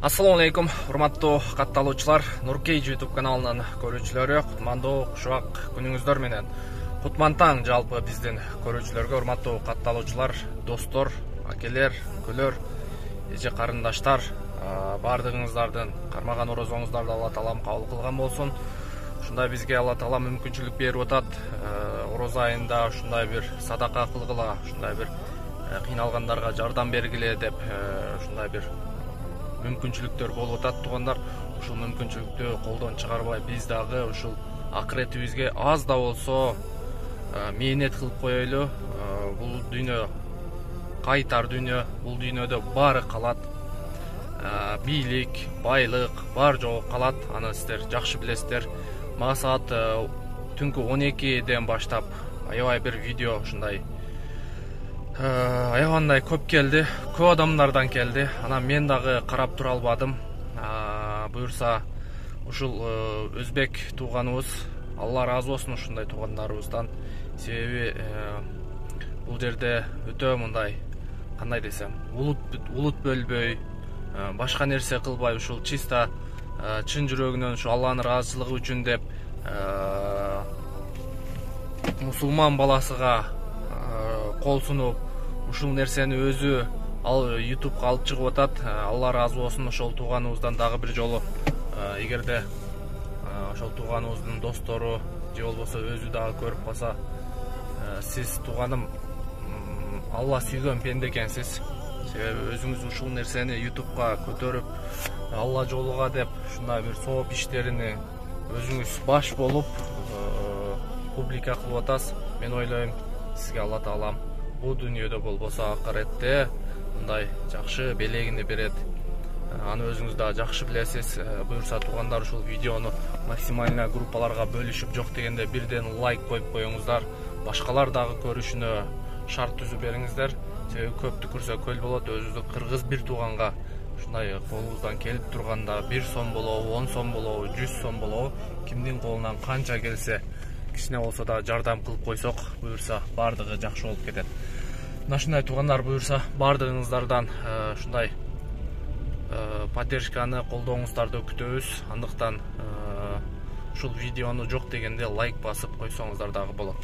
Ассаламу алейкум, урматтуу катталуучулар. Нуркей YouTube каналынын көрүүчүлөрү, кутмандуу кушак күнүңүздөр менен. Кутмантаң жалпы биздин көрүүчүлөргө, урматтуу катталуучулар, достор, акелер, көлөр, эже карындаштар, бардыгыңыздардын кармаган орозоңуздарды Алла таалам кабыл кылган болсун. Ушундай бизге Алла таалам мүмкүнчүлүк берип атат. Орозо айында ушундай бир садака кылгыла, ушундай бир кыйналгандарга жардам бергиле деп ушундай бир мүмкүнчүлүктөр болуп атат туугандар. Ушул мүмкүнчүлүктү колдон чыгарбай биз дагы ушул акыретибизге аз да болсо мээнет кылып коелу. Бул дүйнө кайтар дүйнө, бул дүйнөдө баары калат. Бийлик, байлык бар жогу калат. Аны сиздер жакшы билесиздер. Мага саат түнкү 12ден баштап аябай бир видео ушундай аябандай көп келди, көп адамдардан келди. Анан мен дагы карап тура албадым. Буюрса ушул өзбек тууганыбыз, Алла ыраазы болсун ушундай туугандарыбыздан. Себеби бул жерде өтө мындай, кандай десем, улут бөлбөй, башка нерсе кылбай, ушул чисто чын жүрөгүнөн ушу Алланын ыраазычылыгы үчүн деп мусулман баласыга кол сунуп, ушул нерсени өзү ал YouTube'га алып чыгып атат. Алла ыраазы болсун ошол тууганыбыздан дагы бир жолу. Эгерде ошол тууганыбыздын достору же болбосо өзү дагы көрүп калса, сиз тууганым, Алла сүйгөн пенде экенсиз. Себеби өзүңүз ушул нерсени YouTube'га көтөрүп, Алла жолуга деп ушундай бир сооп иштерини өзүңүз баш болуп публика кылып атасыз. Мен ойлойм, сизге Алла таалам бул дүйнөдө болбосо акыретте мындай жакшы белегини берет. Аны өзүңүз да жакшы билесиз. Буюрса туугандар, ушул видеону максимально группаларга бөлүшүп, жок дегенде бирден лайк коюп коюңуздар. Башкалар дагы көрүшүнө шарт түзүп бериңиздер. Себеби көптү көрсө көл болот. Өзүбүздүн кыргыз бир тууганга ушундай колубуздан келип турганда 1 сом болобу, 10 сом болобу, 100 сом болобу, кимдин колунан канча келсе, кичине болсо да жардам кылып койсок, буюрса бардыгы жакшы болуп кетет. Мына ушундай туугандар, буюрса бардыгыңыздардан ушундай поддержканы, колдооңуздарды күтөбүз. Андыктан ушул видеону жок дегенде лайк басып койсоңуздар дагы болот.